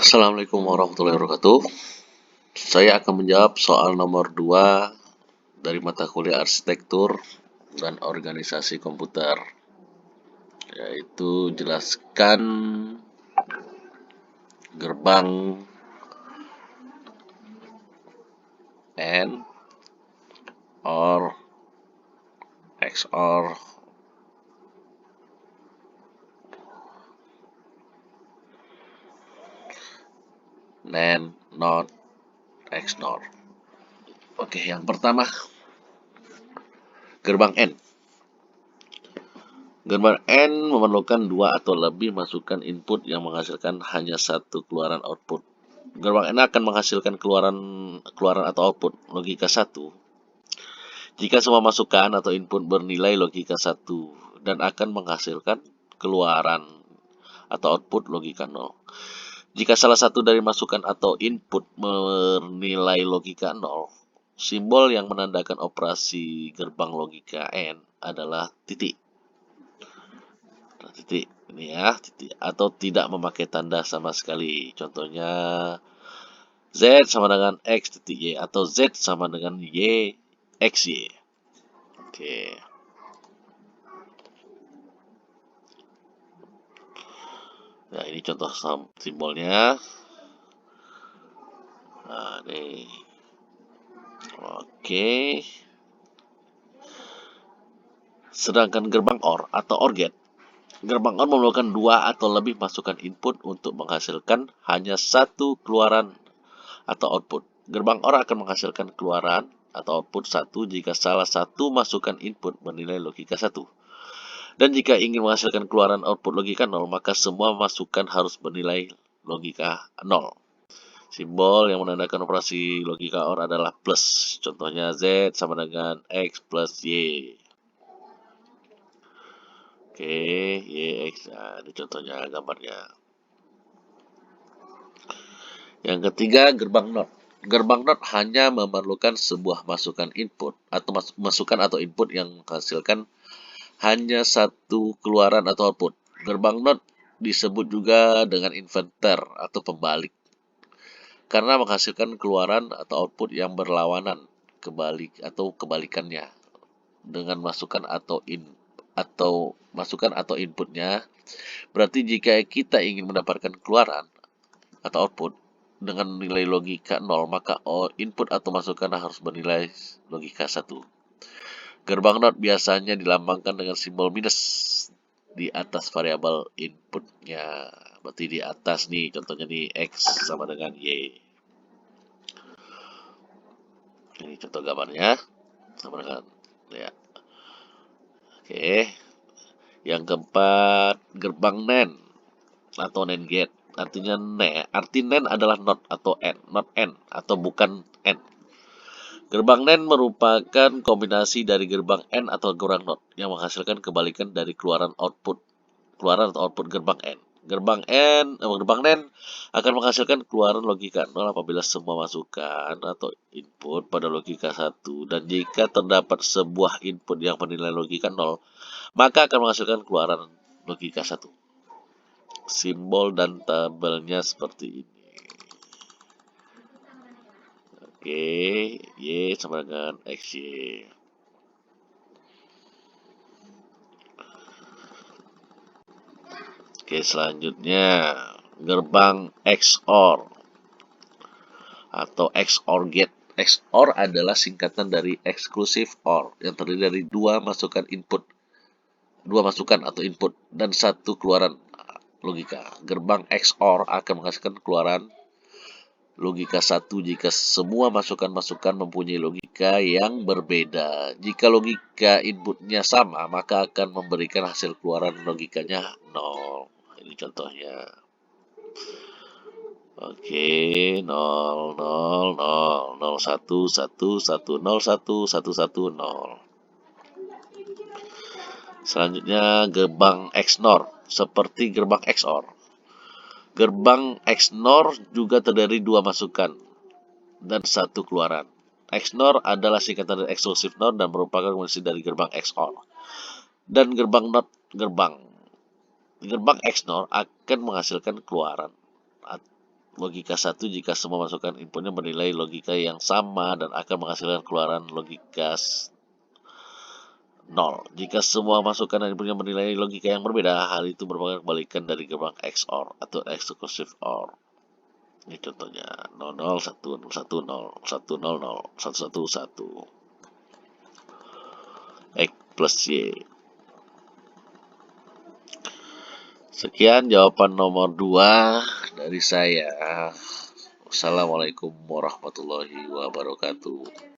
Assalamualaikum warahmatullahi wabarakatuh. Saya akan menjawab soal nomor 2 dari mata kuliah Arsitektur dan Organisasi Komputer, yaitu jelaskan gerbang AND or XOR NAND NOT XNOR. Oke, yang pertama, gerbang AND. Gerbang AND memerlukan 2 atau lebih masukan input yang menghasilkan hanya satu keluaran output. Gerbang AND akan menghasilkan keluaran atau output logika 1 jika semua masukan atau input bernilai logika 1 dan akan menghasilkan keluaran atau output logika 0. Jika salah satu dari masukan atau input bernilai logika 0, simbol yang menandakan operasi gerbang logika AND adalah titik. Titik ini ya, titik, atau tidak memakai tanda sama sekali. Contohnya Z sama dengan X titik Y atau Z sama dengan Y XY. Oke. Nah, ini contoh simbolnya. Nah, ini. Oke. Sedangkan gerbang OR atau OR gate. Gerbang OR memerlukan 2 atau lebih masukan input untuk menghasilkan hanya satu keluaran atau output. Gerbang OR akan menghasilkan keluaran atau output 1 jika salah satu masukan input bernilai logika 1. Dan jika ingin menghasilkan keluaran output logika 0, maka semua masukan harus bernilai logika 0. Simbol yang menandakan operasi logika OR adalah plus. Contohnya Z sama dengan X plus Y. Oke, YX. Nah, ini contohnya gambarnya. Yang ketiga, gerbang NOT. Gerbang NOT hanya memerlukan sebuah masukan input atau masukan atau input yang menghasilkan hanya satu keluaran atau output. Gerbang NOT disebut juga dengan inverter atau pembalik karena menghasilkan keluaran atau output yang berlawanan kebalikannya dengan masukan atau inputnya. Berarti jika kita ingin mendapatkan keluaran atau output dengan nilai logika 0, maka input atau masukan harus bernilai logika 1. Gerbang NOT biasanya dilambangkan dengan simbol minus di atas variabel inputnya. Berarti di atas nih, contohnya nih X sama dengan Y. Ini contoh gambarnya sama dengan ya. Oke. Yang keempat, gerbang NAND atau NAND gate. Arti NAND adalah not atau N, not N atau bukan N. Gerbang NAND merupakan kombinasi dari gerbang N atau gerbang NOT yang menghasilkan kebalikan dari keluaran atau output gerbang N. Gerbang NAND akan menghasilkan keluaran logika 0 apabila semua masukan atau input pada logika 1 dan jika terdapat sebuah input yang bernilai logika 0, maka akan menghasilkan keluaran logika 1. Simbol dan tabelnya seperti ini. Oke, Y sama dengan XY. Oke, selanjutnya gerbang XOR atau XOR gate. XOR adalah singkatan dari exclusive OR yang terdiri dari dua masukan atau input dan satu keluaran logika. Gerbang XOR akan menghasilkan keluaran logika 1 jika semua masukan-masukan mempunyai logika yang berbeda. Jika logika inputnya sama, maka akan memberikan hasil keluaran logikanya 0. Ini contohnya. Oke, 0, 0, 0, 0, 1, 1, 1, 0, 1, 1, 1, 0. Selanjutnya, gerbang XNOR, seperti gerbang XOR. Gerbang XNOR juga terdiri dua masukan dan satu keluaran. XNOR adalah singkatan dari exclusive NOR dan merupakan kombinasi dari gerbang XOR dan gerbang NOT. Gerbang gerbang XNOR akan menghasilkan keluaran. Logika 1 jika semua masukan inputnya bernilai logika yang sama dan akan menghasilkan keluaran logika 0. Jika semua masukan dan inputnya bernilai logika yang berbeda, hal itu merupakan kebalikan dari gerbang XOR atau exclusive OR. Ini contohnya 00, 1, 1, 0, 1, 0, 1, 1, 1. X plus Y. Sekian jawaban nomor 2 dari saya. Wassalamualaikum warahmatullahi wabarakatuh.